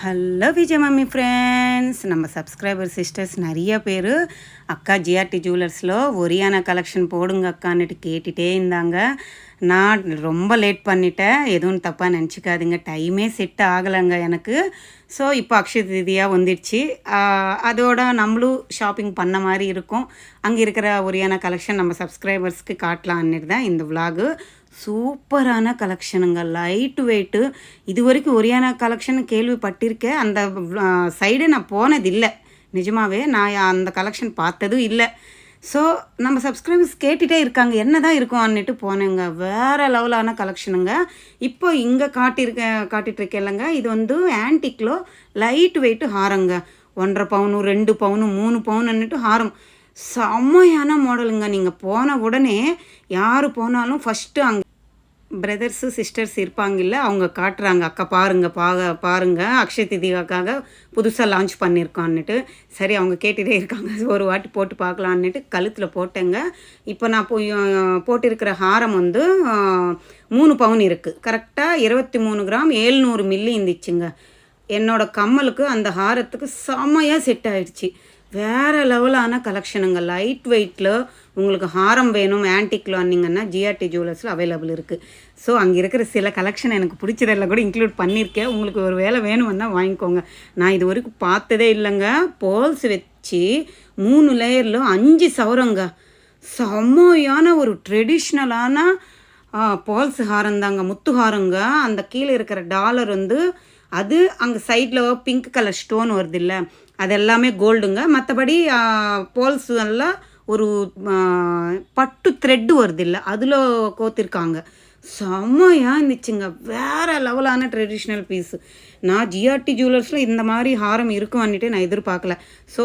Hello Vijay mummy friends, நம்ம subscriber sisters நிறைய பேர் அக்கா ஜிஆர்டி ஜுவல்லர்ஸில் ஒரியானா கலெக்ஷன் போடுங்க அக்கான்னுட்டு கேட்டுகிட்டே இருந்தாங்க. நான் ரொம்ப லேட் பண்ணிட்டேன், எதுவும் தப்பாக நினச்சிக்காதுங்க. டைமே செட் ஆகலைங்க எனக்கு. ஸோ இப்போ அக்ஷய திருதியாக வந்துடுச்சு. அதோட நம்மளும் ஷாப்பிங் பண்ண மாதிரி இருக்கும். அங்கே இருக்கிற ஒரியானா கலெக்ஷன் நம்ம சப்ஸ்கிரைபர்ஸ்க்கு காட்டலான்னுட்டு தான் இந்த விலாகு. சூப்பரான கலெக்ஷனுங்க, லைட் வெயிட்டு. இது வரைக்கும் ஒரியானா கலெக்ஷன் கேள்விப்பட்டிருக்கேன், அந்த சைடு நான் போனதில்லை. நிஜமாகவே நான் அந்த கலெக்ஷன் பார்த்ததும் இல்லை. ஸோ நம்ம சப்ஸ்கிரைபர்ஸ் கேட்டுகிட்டே இருக்காங்க என்ன தான் இருக்கும் அன்னிட்டு போனேங்க. வேறு லெவலான கலெக்ஷனுங்க. இப்போ இங்கே காட்டிகிட்ருக்கேன் இல்லைங்க, இது வந்து ஆன்டிக்கில் லைட் வெயிட்டு ஹாரங்க. 1.5 பவுனு 2 பவுனு 3 பவுனுன்னுட்டு ஹாரம். செம்மையான மாடலுங்க. நீங்கள் போன உடனே யார் போனாலும் ஃபஸ்ட்டு அங்கே பிரதர்ஸு சிஸ்டர்ஸ் இருப்பாங்கல்ல, அவங்க காட்டுறாங்க, அக்கா பாருங்கள் அக்ஷய திதிக்காக புதுசாக லான்ச் பண்ணியிருக்கான்னுட்டு. சரி, அவங்க கேட்டுகிட்டே இருக்காங்க, ஒரு வாட்டி போட்டு பார்க்கலான்னுட்டு கழுத்தில் போட்டேங்க. இப்போ நான் போட்டிருக்கிற ஹாரம் வந்து 3 பவுன் இருக்குது. கரெக்டாக 23 கிராம் 700 மில்லி இருந்துச்சுங்க. என்னோடய கம்மலுக்கு அந்த ஹாரத்துக்கு செம்மையாக செட் ஆகிடுச்சு. வேறு லெவலான கலெக்ஷனுங்க. லைட் வெயிட்டில் உங்களுக்கு ஹாரம் வேணும் ஆன்டிக்கில் வந்தீங்கன்னா ஜிஆர்டி ஜுவல்லர்ஸில் அவைலபிள் இருக்குது. ஸோ அங்கே இருக்கிற சில கலெக்ஷன் எனக்கு பிடிச்சதெல்லாம் கூட இன்க்ளூட் பண்ணியிருக்கேன். உங்களுக்கு ஒரு வேலை வேணும்னா வாங்கிக்கோங்க. நான் இது வரைக்கும் பார்த்ததே இல்லைங்க. பேர்ல்ஸ் வச்சு 3 லேயரில் 5 சவரங்க. செம்மையான ஒரு ட்ரெடிஷ்னலான பேர்ல்ஸ் ஹாரம் தாங்க, முத்து ஹாரங்க. அந்த கீழே இருக்கிற டாலர் வந்து அது அங்கே சைடில் பிங்க் கலர் ஸ்டோன் வருது இல்லை, அது எல்லாமே கோல்டுங்க. மற்றபடி பேர்ல்ஸ் எல்லாம் ஒரு பட்டு த்ரெட்டு வருது இல்லை, அதில் கோத்திருக்காங்க. செம்மையாக இருந்துச்சுங்க. வேறு லெவலான ட்ரெடிஷ்னல் பீஸு. நான் ஜிஆர்டி ஜுவல்லர்ஸில் இந்த மாதிரி ஹாரம் இருக்கும்னுட்டு நான் எதிர்பார்க்கல. ஸோ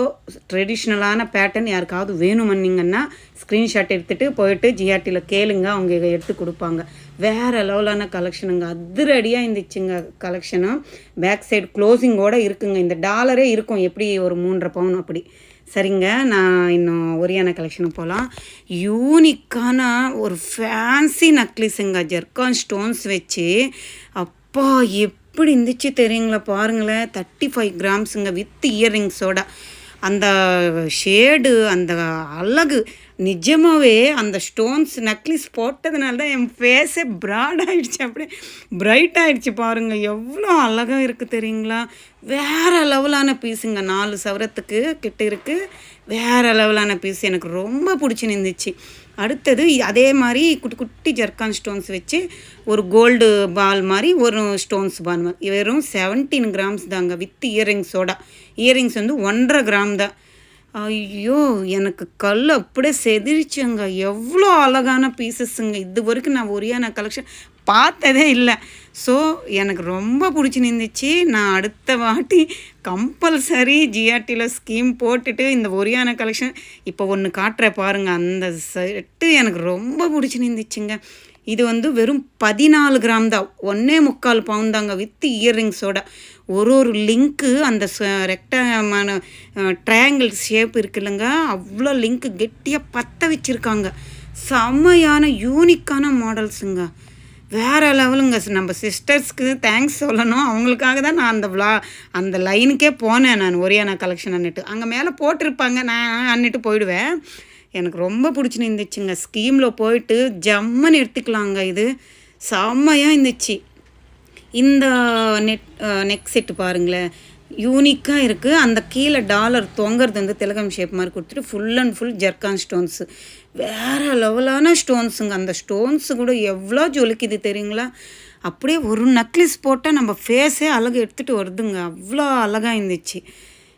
ட்ரெடிஷ்னலான பேட்டர்ன் யாருக்காவது வேணுமன்னிங்கன்னா ஸ்க்ரீன்ஷாட் எடுத்துகிட்டு போயிட்டு ஜிஆர்டியில் கேளுங்க, அவங்க எடுத்து கொடுப்பாங்க. வேறு லெவலான கலெக்ஷனுங்க. அதிரடியாக இருந்துச்சுங்க கலெக்ஷனும். பேக் சைடு க்ளோசிங்கோடு இருக்குங்க. இந்த டாலரே இருக்கும் எப்படி ஒரு 3.5 பவுன் அப்படி. சரிங்க, நான் இன்னும் ஒரியானா கலெக்ஷனுக்கு போகலாம். யூனிக்கான ஒரு ஃபேன்சி நக்லிஸுங்க, ஜெர்கான் ஸ்டோன்ஸ் வச்சு. அப்பா எப்படி இருந்துச்சு தெரியுங்களா, பாருங்களேன். 35 கிராம்ஸுங்க வித் இயர்ரிங்ஸோட. அந்த ஷேடு, அந்த அழகு, நிஜமாகவே அந்த ஸ்டோன்ஸ் நக்லிஸ் போட்டதுனால தான் என் ஃபேஸே ப்ராட் ஆகிடுச்சு, அப்படியே பிரைட் ஆகிடுச்சு. பாருங்கள் எவ்வளோ அழகாக இருக்குது தெரியுங்களா. வேறு லெவலான பீஸுங்க. 4 சவரத்துக்கு கிட்ட இருக்குது. வேறு லெவலான பீஸ், எனக்கு ரொம்ப பிடிச்சி நின்றுச்சு. அடுத்தது அதே மாதிரி குட்டி குட்டி ஜர்கான் ஸ்டோன்ஸ் வச்சு ஒரு கோல்டு பால் மாதிரி ஒரு ஸ்டோன்ஸ் பால் மாதிரி. வெறும் 17 கிராம்ஸ் தாங்க வித் இயரிங்ஸோட. இயரிங்ஸ் வந்து 1.5 கிராம் தான். ஐயோ, எனக்கு கல் அப்படியே செதிரிச்சுங்க. எவ்வளோ அழகான பீசஸ்ஸுங்க. இது வரைக்கும் நான் ஒரியானா கலெக்ஷன் பார்த்ததே இல்லை. ஸோ எனக்கு ரொம்ப பிடிச்சி நின்றுச்சு. நான் அடுத்த வாட்டி கம்பல்சரி ஜிஆர்டியில் ஸ்கீம் போட்டுட்டு இந்த ஒரியானா கலெக்ஷன் இப்போ ஒன்று காட்டுறேன் பாருங்கள். அந்த செட்டு எனக்கு ரொம்ப பிடிச்சி நின்றுச்சுங்க. இது வந்து வெறும் 14 கிராம் தான், 1.25 பவுன் தாங்க வித் இயர்ரிங்ஸோட. ஒரு லிங்க்கு அந்த ரெக்டாமான ட்ரையாங்கிள் ஷேப் இருக்குல்லங்க, அவ்வளோ லிங்க்கு கெட்டியாக பற்ற வச்சுருக்காங்க. செம்மையான யூனிக்கான மாடல்ஸுங்க. வேறு லெவலுங்க. நம்ம சிஸ்டர்ஸ்க்கு தேங்க்ஸ் சொல்லணும். அவங்களுக்காக தான் நான் அந்த லைனுக்கே போனேன். நான் ஒரியானா கலெக்ஷன் அன்னிட்டு அங்கே மேலே போட்டிருப்பாங்க, நான் அன்னிட்டு போயிடுவேன். எனக்கு ரொம்ப பிடிச்சி நின்றுச்சுங்க. ஸ்கீமில் போயிட்டு ஜம்முன்னு எடுத்துக்கலாங்க. இது செம்மையாக இருந்துச்சு. இந்த நெக் செட்டு பாருங்களேன், யூனிக்காக இருக்குது. அந்த கீழே டாலர் தொங்கிறது வந்து திலகம் ஷேப் மாதிரி கொடுத்துட்டு full and full zircon stones. வேறு லெவலான ஸ்டோன்ஸுங்க. அந்த ஸ்டோன்ஸு கூட எவ்வளோ ஜொலிக்குது தெரியுங்களா. அப்படியே ஒரு நக்லிஸ் போட்டால் நம்ம ஃபேஸே அழகு எடுத்துகிட்டு வருதுங்க. அவ்வளோ அழகாக இருந்துச்சு.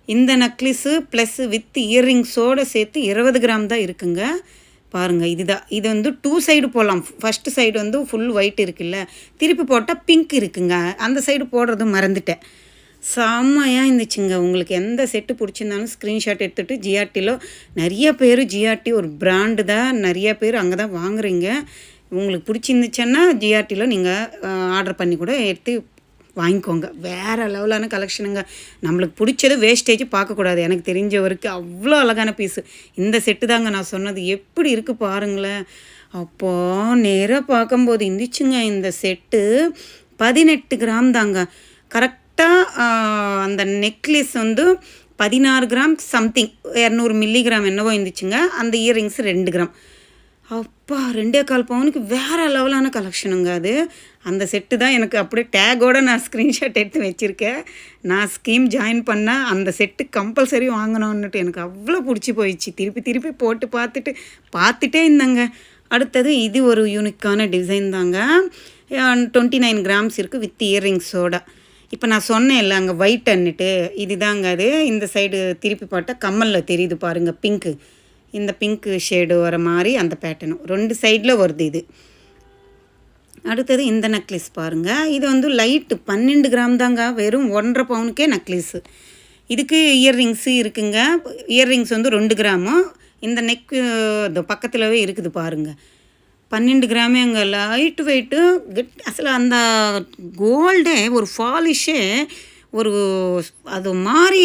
இந்த நக்லிஸு ப்ளஸ் வித் இயர்ரிங்ஸோடு சேர்த்து 20 கிராம் தான் இருக்குங்க. பாருங்கள், இது வந்து 2 சைடு போடலாம். ஃபஸ்ட்டு சைடு வந்து ஃபுல் ஒயிட் இருக்குல்ல, திருப்பி போட்டால் பிங்க் இருக்குங்க. அந்த சைடு போடுறது மறந்துட்டேன். செம்மையாக இருந்துச்சுங்க. உங்களுக்கு எந்த செட்டு பிடிச்சிருந்தாலும் ஸ்க்ரீன்ஷாட் எடுத்துகிட்டு ஜிஆர்டியில் நிறைய பேர், ஜிஆர்டி ஒரு பிராண்டு தான், நிறைய பேர் அங்கே தான் வாங்குறீங்க. உங்களுக்கு பிடிச்சிருந்துச்சுன்னா ஜிஆர்டியில் நீங்கள் ஆர்டர் பண்ணி கூட எடுத்து வாங்கிக்கோங்க. வேறு லெவலான கலெக்ஷனுங்க. நம்மளுக்கு பிடிச்சது வேஸ்டேஜ் பார்க்கக்கூடாது. எனக்கு தெரிஞ்சவருக்கு அவ்வளோ அழகான பீஸு. இந்த செட்டு தாங்க நான் சொன்னது. எப்படி இருக்குது பாருங்களேன். அப்போ நேராக பார்க்கும்போது இருந்துச்சுங்க இந்த செட்டு 18 கிராம் தாங்க. கரெக்டாக அந்த நெக்லஸ் வந்து 16 கிராம் சம்திங் 200 மில்லிகிராம் என்னவோ இருந்துச்சுங்க. அந்த இயரிங்ஸ் 2 கிராம். அப்பா 2.25 பவுனுக்கு வேறு லெவலான கலெக்ஷனுங்க அது. அந்த செட்டு தான் எனக்கு அப்படியே டேகோடு நான் ஸ்க்ரீன்ஷாட் எடுத்து வச்சுருக்கேன். நான் ஸ்கீம் ஜாயின் பண்ணால் அந்த செட்டு கம்பல்சரி வாங்கணுன்னுட்டு எனக்கு அவ்வளோ பிடிச்சி போயிடுச்சு. திருப்பி திருப்பி போட்டு பார்த்துட்டே இருந்தேங்க. அடுத்தது இது ஒரு யூனிக்கான டிசைன் தாங்க. 29 கிராம்ஸ் இருக்குது வித் இயரிங்ஸோட. இப்போ நான் சொன்னேன்ல அங்கே ஒயிட் அன்னுட்டு, இது தாங்க அது. இந்த சைடு திருப்பி பார்த்தா கம்மலில் தெரியுது பாருங்கள் பிங்க்கு. இந்த பிங்க்கு ஷேடு வர மாதிரி அந்த பேட்டர்னும் 2 சைடில் வருது இது. அடுத்தது இந்த நெக்லஸ் பாருங்கள். இது வந்து லைட்டு 12 கிராம் தாங்க. வெறும் 1.5 பவுனுக்கே நெக்லஸ்ஸு. இதுக்கு இயர்ரிங்ஸு இருக்குங்க. இயர்ரிங்ஸ் வந்து 2 கிராமும். இந்த நெக்கு பக்கத்திலவே இருக்குது பாருங்கள். 12 கிராமே அங்கே லைட்டு வெயிட்டு அசలు அந்த கோல்டே ஒரு ஃபாலிஷே ஒரு அது மாதிரி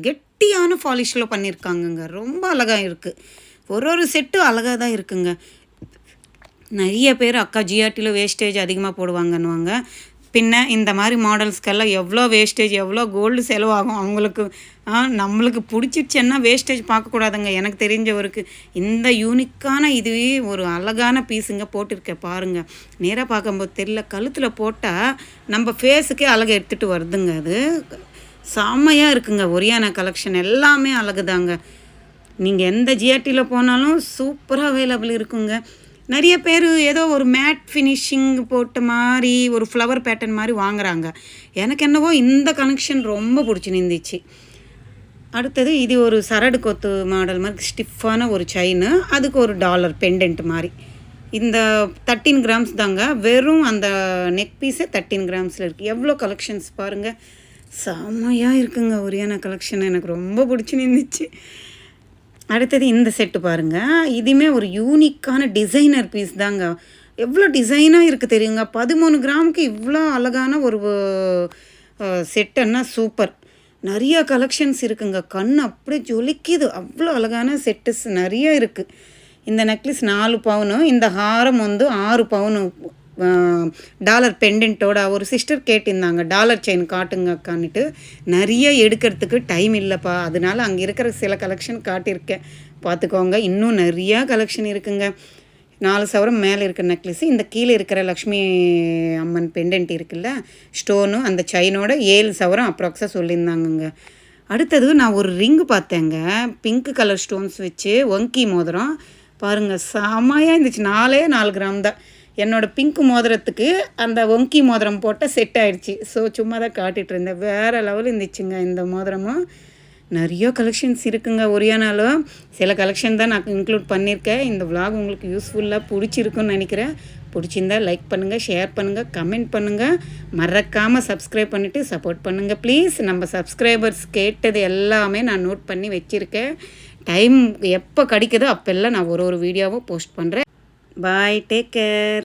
கெட்டியான ஃபாலிஷில் பண்ணியிருக்காங்கங்க. ரொம்ப அழகாக இருக்குது. ஒரு செட்டும் அழகாக தான் இருக்குங்க. நிறைய பேர் அக்கா ஜிஆர்டியில் வேஸ்டேஜ் அதிகமாக போடுவாங்கன்னுவாங்க. பின்ன இந்த மாதிரி மாடல்ஸ்க்கெல்லாம் எவ்வளோ வேஸ்டேஜ் எவ்வளோ கோல்டு செலவாகும் அவங்களுக்கு. நம்மளுக்கு பிடிச்சிருச்சுன்னா வேஸ்டேஜ் பார்க்கக்கூடாதுங்க. எனக்கு தெரிஞ்சவருக்கு இந்த யூனிக்கான இதுவே ஒரு அழகான பீஸுங்க போட்டிருக்கேன் பாருங்கள். நேராக பார்க்கும்போது தெரியல, கழுத்தில் போட்டால் நம்ம ஃபேஸுக்கே அழகை எடுத்துகிட்டு வருதுங்க. அது செம்மையாக இருக்குங்க. ஒரியானா கலெக்ஷன் எல்லாமே அழகுதாங்க. நீங்கள் எந்த ஜிஆர்டியில் போனாலும் சூப்பராக அவைலபிள் இருக்குங்க. நிறைய பேர் ஏதோ ஒரு மேட் ஃபினிஷிங் போட்ட மாதிரி ஒரு ஃப்ளவர் பேட்டர்ன் மாதிரி வாங்குகிறாங்க. எனக்கு என்னவோ இந்த கனெக்ஷன் ரொம்ப பிடிச்சிருந்துச்சு. அடுத்தது இது ஒரு சரடு கொத்து மாடல் மாதிரி ஸ்டிஃபான ஒரு செயின்னு, அதுக்கு ஒரு டாலர் பெண்டன்ட் மாதிரி. இந்த 13 கிராம்ஸ் தாங்க. வெறும் அந்த நெக் பீஸே 13 கிராம்ஸில் இருக்குது. எவ்வளோ கலெக்ஷன்ஸ் பாருங்கள். செம்மையாக இருக்குங்க ஒரியானா கலெக்ஷன். எனக்கு ரொம்ப பிடிச்சிருந்துச்சு. அடுத்தது இந்த செட்டு பாருங்கள். இதுவுமே ஒரு யூனிக்கான டிசைனர் பீஸ் தாங்க. எவ்வளோ டிசைனாக இருக்குது தெரியுங்க. 13 கிராமுக்கு இவ்வளோ அழகான ஒரு செட்டுன்னா சூப்பர். நிறையா கலெக்ஷன்ஸ் இருக்குங்க. கண் அப்படியே ஜொலிக்குது. அவ்வளோ அழகான செட்டுஸ் நிறைய இருக்குது. இந்த நெக்லஸ் 4 பவுனு. இந்த ஹாரம் வந்து 6 பவுனு டாலர் பெண்டன்ட்டோட. ஒரு சிஸ்டர் கேட்டிருந்தாங்க டாலர் செயின் காட்டுங்க அக்கான்னுட்டு. நிறைய எடுக்கிறதுக்கு டைம் இல்லைப்பா, அதனால அங்கே இருக்கிற சில கலெக்ஷன் காட்டியிருக்கேன், பார்த்துக்கோங்க. இன்னும் நிறையா கலெக்ஷன் இருக்குங்க. 4 சவரம் மேலே இருக்கிற நெக்லஸ். இந்த கீழே இருக்கிற லக்ஷ்மி அம்மன் பெண்டன்ட் இருக்குல்ல ஸ்டோனு, அந்த செயினோட 7 சவரம் அப்ராக்ஸாக சொல்லியிருந்தாங்கங்க. அடுத்தது நான் ஒரு ரிங்கு பார்த்தேங்க. பிங்க் கலர் ஸ்டோன்ஸ் வச்சு வங்கி மோதிரம் பாருங்கள். செமையாக இருந்துச்சு. 4 கிராம் தான். என்னோடய பிங்க் மோதிரத்துக்கு அந்த வங்கி மோதிரம் போட்டால் செட் ஆகிடுச்சி. ஸோ சும்மா தான் காட்டிகிட்டு இருந்தேன். வேறு லெவல் இருந்துச்சுங்க இந்த மோதிரமும். நிறைய கலெக்ஷன்ஸ் இருக்குங்க ஒரியானாலும். சில கலெக்ஷன் தான் நான் இன்க்ளூட் பண்ணியிருக்கேன். இந்த விலாக் உங்களுக்கு யூஸ்ஃபுல்லாக பிடிச்சிருக்குன்னு நினைக்கிறேன். பிடிச்சிருந்தா லைக் பண்ணுங்கள், ஷேர் பண்ணுங்கள், கமெண்ட் பண்ணுங்கள். மறக்காமல் சப்ஸ்கிரைப் பண்ணிவிட்டு சப்போர்ட் பண்ணுங்கள் ப்ளீஸ். நம்ம சப்ஸ்கிரைபர்ஸ் கேட்டது எல்லாமே நான் நோட் பண்ணி வச்சுருக்கேன். டைம் எப்போ கிடைக்குதோ அப்போல்லாம் நான் ஒரு வீடியோவும் போஸ்ட் பண்ணுறேன். பாய், டேக் கேர்.